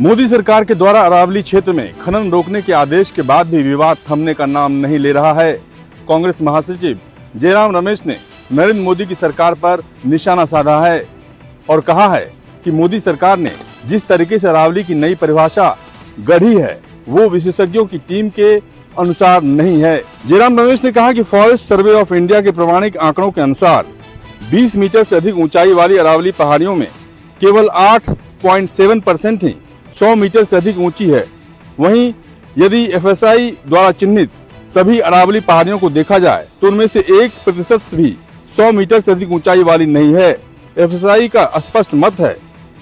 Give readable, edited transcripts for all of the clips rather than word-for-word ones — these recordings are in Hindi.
मोदी सरकार के द्वारा अरावली क्षेत्र में खनन रोकने के आदेश के बाद भी विवाद थमने का नाम नहीं ले रहा है। कांग्रेस महासचिव जयराम रमेश ने नरेंद्र मोदी की सरकार पर निशाना साधा है और कहा है कि मोदी सरकार ने जिस तरीके से अरावली की नई परिभाषा गढ़ी है वो विशेषज्ञों की टीम के अनुसार नहीं है। जयराम रमेश ने कहा कि फॉरेस्ट सर्वे ऑफ इंडिया के प्रमाणिक आंकड़ों के अनुसार 20 मीटर से अधिक ऊंचाई वाली अरावली पहाड़ियों में केवल 8.7% ही 100 मीटर से अधिक ऊंची है। वहीं यदि एफएसआई द्वारा चिन्हित सभी अरावली पहाड़ियों को देखा जाए तो उनमें से 1% भी 100 मीटर से अधिक ऊंचाई वाली नहीं है। एफएसआई का स्पष्ट मत है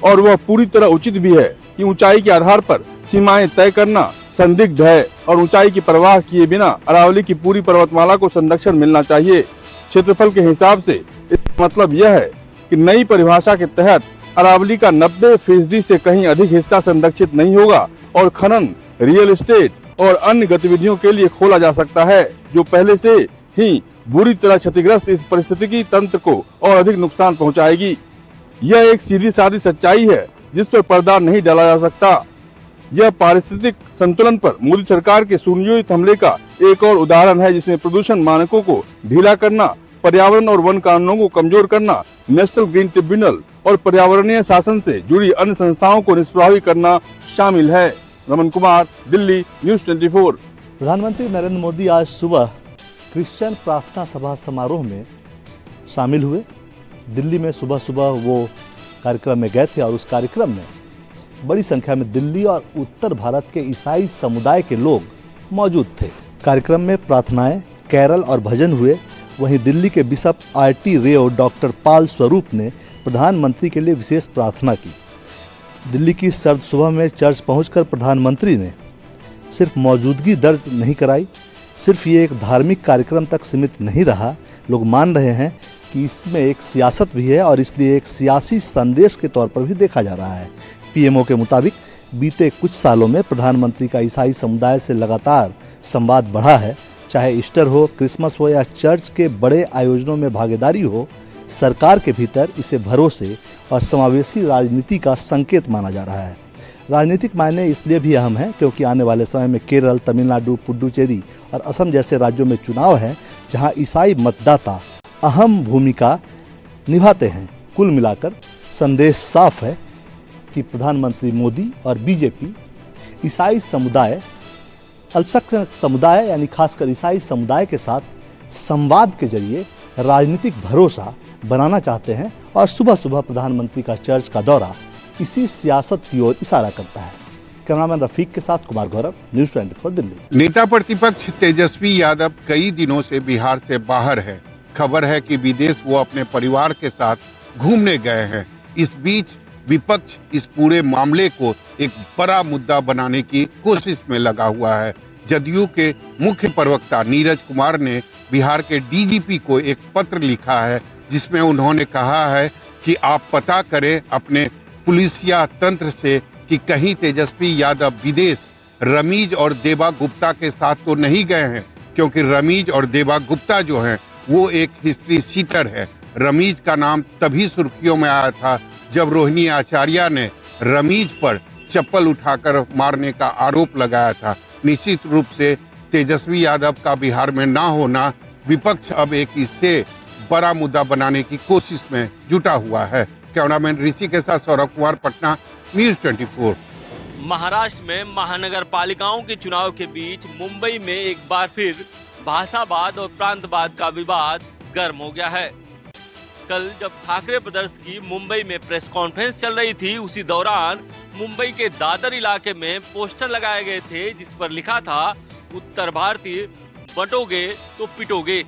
और वह पूरी तरह उचित भी है कि ऊंचाई के आधार पर सीमाएं तय करना संदिग्ध है और ऊंचाई की परवाह किए बिना अरावली की पूरी पर्वतमाला को संरक्षण मिलना चाहिए। क्षेत्रफल के हिसाब से इसका मतलब यह है कि नई परिभाषा के तहत अरावली का 90% से कहीं अधिक हिस्सा संरक्षित नहीं होगा और खनन, रियल एस्टेट और अन्य गतिविधियों के लिए खोला जा सकता है, जो पहले से ही बुरी तरह क्षतिग्रस्त इस पारिस्थितिकी तंत्र को और अधिक नुकसान पहुंचाएगी। यह एक सीधी सादी सच्चाई है जिस पर पर्दा नहीं डाला जा सकता। यह पारिस्थितिक संतुलन पर मोदी सरकार के सुनियोजित हमले का एक और उदाहरण है, जिसमें प्रदूषण मानकों को ढीला करना, पर्यावरण और वन कानूनों को कमजोर करना, नेशनल ग्रीन ट्रिब्यूनल और पर्यावरणीय शासन से जुड़ी अन्य संस्थाओं को निष्प्रभावी करना शामिल है। रमन कुमार, दिल्ली, न्यूज़ 24। प्रधानमंत्री नरेंद्र मोदी आज सुबह क्रिश्चियन प्रार्थना सभा समारोह में शामिल हुए। दिल्ली में सुबह सुबह वो कार्यक्रम में गए थे और उस कार्यक्रम में बड़ी संख्या में दिल्ली और उत्तर भारत के ईसाई समुदाय के लोग मौजूद थे। कार्यक्रम में प्रार्थनाएं, कैरल और भजन हुए। वहीं दिल्ली के बिशप आरटी रेव डॉक्टर पाल स्वरूप ने प्रधानमंत्री के लिए विशेष प्रार्थना की। दिल्ली की सर्द सुबह में चर्च पहुंचकर प्रधानमंत्री ने सिर्फ मौजूदगी दर्ज नहीं कराई, सिर्फ ये एक धार्मिक कार्यक्रम तक सीमित नहीं रहा। लोग मान रहे हैं कि इसमें एक सियासत भी है और इसलिए एक सियासी संदेश के तौर पर भी देखा जा रहा है। पीएमओ के मुताबिक बीते कुछ सालों में प्रधानमंत्री का ईसाई समुदाय से लगातार संवाद बढ़ा है। चाहे ईस्टर हो, क्रिसमस हो या चर्च के बड़े आयोजनों में भागीदारी हो, सरकार के भीतर इसे भरोसे और समावेशी राजनीति का संकेत माना जा रहा है। राजनीतिक मायने इसलिए भी अहम है क्योंकि आने वाले समय में केरल, तमिलनाडु, पुडुचेरी और असम जैसे राज्यों में चुनाव है जहां ईसाई मतदाता अहम भूमिका निभाते हैं। कुल मिलाकर संदेश साफ है कि प्रधानमंत्री मोदी और बीजेपी ईसाई समुदाय, अल्पसंख्यक समुदाय यानी खासकर ईसाई समुदाय के साथ संवाद के जरिए राजनीतिक भरोसा बनाना चाहते हैं और सुबह सुबह प्रधानमंत्री का चर्च का दौरा इसी सियासत की ओर इशारा करता है। कैमरामैन रफीक के साथ कुमार गौरव, न्यूज़ 24 दिल्ली। नेता प्रतिपक्ष तेजस्वी यादव कई दिनों से बिहार से बाहर है। खबर है कि विदेश वो अपने परिवार के साथ घूमने गए हैं। इस बीच विपक्ष इस पूरे मामले को एक बड़ा मुद्दा बनाने की कोशिश में लगा हुआ है। जदयू के मुख्य प्रवक्ता नीरज कुमार ने बिहार के डीजीपी को एक पत्र लिखा है जिसमें उन्होंने कहा है कि आप पता करें अपने पुलिसिया तंत्र से कि कहीं तेजस्वी यादव विदेश रमीज और देबा गुप्ता के साथ तो नहीं गए हैं, क्योंकि रमीज और देबा गुप्ता जो हैं वो एक हिस्ट्री सीटर है। रमीज का नाम तभी सुर्खियों में आया था जब रोहिणी आचार्य ने रमीज पर चप्पल उठाकर मारने का आरोप लगाया था। निश्चित रूप से तेजस्वी यादव का बिहार में ना होना विपक्ष अब एक इससे बड़ा मुद्दा बनाने की कोशिश में जुटा हुआ है। कैमरामैन ऋषि के साथ सौरभ कुमार, पटना, न्यूज़ 24। महाराष्ट्र में महानगर पालिकाओं के चुनाव के बीच मुंबई में एक बार फिर भाषावाद और प्रांतवाद का विवाद गर्म हो गया है। कल जब ठाकरे ब्रदर्स की मुंबई में प्रेस कॉन्फ्रेंस चल रही थी, उसी दौरान मुंबई के दादर इलाके में पोस्टर लगाए गए थे जिस पर लिखा था उत्तर भारतीय बटोगे तो पिटोगे,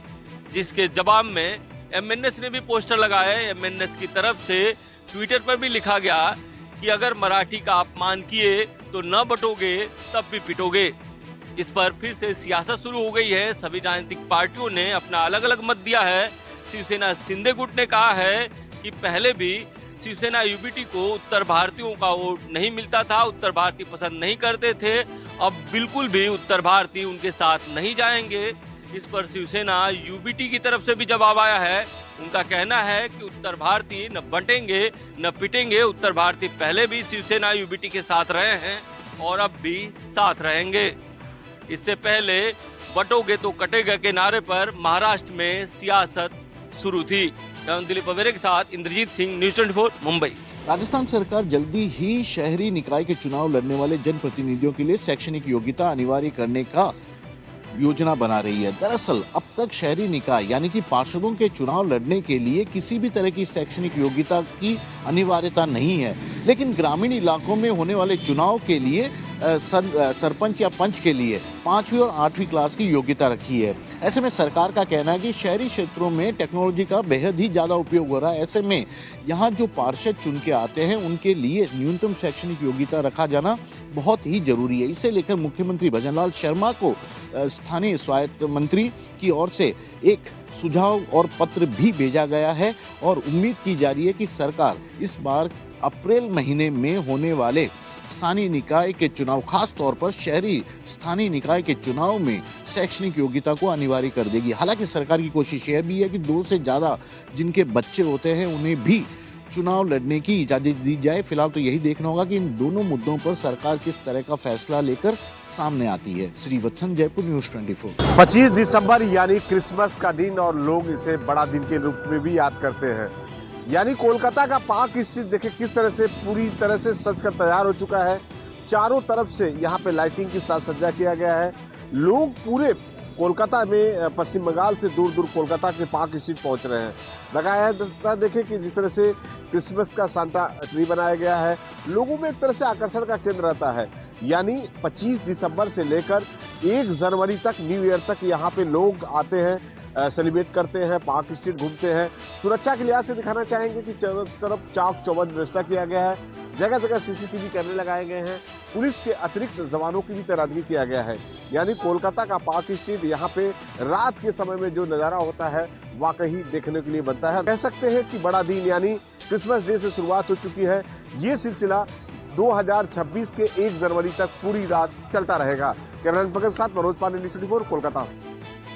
जिसके जवाब में एमएनएस ने भी पोस्टर लगाए। एमएनएस की तरफ से ट्विटर पर भी लिखा गया कि अगर मराठी का अपमान किए तो न बटोगे तब भी पिटोगे। इस पर फिर से सियासत शुरू हो गई है। सभी राजनीतिक पार्टियों ने अपना अलग अलग मत दिया है। शिवसेना शिंदे गुट ने कहा है कि पहले भी शिवसेना यूबीटी को उत्तर भारतीयों का वोट नहीं मिलता था, उत्तर भारतीय पसंद नहीं करते थे, अब बिल्कुल भी उत्तर भारतीय उनके साथ नहीं जाएंगे। इस पर शिवसेना यूबीटी की तरफ से भी जवाब आया है। उनका कहना है कि उत्तर भारतीय न बंटेंगे न पिटेंगे। उत्तर भारतीय पहले भी शिवसेना यूबीटी के साथ रहे हैं और अब भी साथ रहेंगे। इससे पहले बटोगे तो कटेगा के नारे पर महाराष्ट्र में सियासत शुरू थी। दिलीप अवेरे के साथ इंद्रजीत सिंह, न्यूज़ 24 मुंबई। राजस्थान सरकार जल्दी ही शहरी निकाय के चुनाव लड़ने वाले जनप्रतिनिधियों के लिए शैक्षणिक योग्यता अनिवार्य करने का योजना बना रही है। दरअसल अब तक शहरी निकाय यानी कि पार्षदों के चुनाव लड़ने के लिए किसी भी तरह की शैक्षणिक योग्यता की अनिवार्यता नहीं है, लेकिन ग्रामीण इलाकों में होने वाले चुनाव के लिए सरपंच या पंच के लिए 5वीं और 8वीं क्लास की योग्यता रखी है। ऐसे में सरकार का कहना है कि शहरी क्षेत्रों में टेक्नोलॉजी का बेहद ही ज्यादा उपयोग हो रहा है। ऐसे में यहाँ जो पार्षद चुन के आते हैं उनके लिए न्यूनतम शैक्षणिक योग्यता रखा जाना बहुत ही जरूरी है। इसे लेकर मुख्यमंत्री भजनलाल शर्मा को स्थानीय स्वायत्त मंत्री की ओर से एक सुझाव और पत्र भी भेजा गया है और उम्मीद की जा रही है कि सरकार इस बार अप्रैल महीने में होने वाले स्थानीय निकाय के चुनाव, खास तौर पर शहरी स्थानीय निकाय के चुनाव में शैक्षणिक योग्यता को अनिवार्य कर देगी। हालांकि सरकार की कोशिश यह भी है कि 2 से ज्यादा जिनके बच्चे होते हैं उन्हें भी चुनाव लड़ने की इजाजत दी जाए। फिलहाल तो यही देखना होगा कि इन दोनों मुद्दों पर सरकार किस तरह का फैसला लेकर सामने आती है। श्रीवत्सन, जयपुर, न्यूज़ 24। 25 दिसंबर यानी क्रिसमस का दिन और लोग इसे बड़ा दिन के रूप में भी याद करते हैं। यानी कोलकाता का पार्क स्ट्रीट देखिए किस तरह से पूरी तरह से सज कर तैयार हो चुका है। चारों तरफ से यहाँ पे लाइटिंग की साज सज्जा किया गया है। लोग पूरे कोलकाता में पश्चिम बंगाल से दूर दूर कोलकाता के पार्क स्ट्रीट पहुंच रहे हैं। लगाया है देखिए कि जिस तरह से क्रिसमस का सांता ट्री बनाया गया है, लोगों में एक तरह से आकर्षण का केंद्र रहता है। यानी 25 दिसंबर से लेकर 1 जनवरी तक, न्यू ईयर तक यहाँ पे लोग आते हैं, सेलिब्रेट करते हैं, पार्क स्ट्रीट घूमते हैं। सुरक्षा के लिहाज से दिखाना चाहेंगे कि चारों तरफ चाक चौबंद व्यवस्था किया गया है। जगह जगह सीसीटीवी कैमरे लगाए गए हैं। पुलिस के अतिरिक्त जवानों की भी तैनाती किया गया है। यानी कोलकाता का पार्क स्ट्रीट यहाँ पे रात के समय में जो नज़ारा होता है वाकई देखने के लिए बनता है। कह सकते हैं कि बड़ा दिन यानी क्रिसमस डे से शुरुआत हो चुकी है। ये सिलसिला 2026 के 1 जनवरी तक पूरी रात चलता रहेगा। कैमरामैन पंकज के साथ मनोज पांडे, न्यूज़ 24 कोलकाता।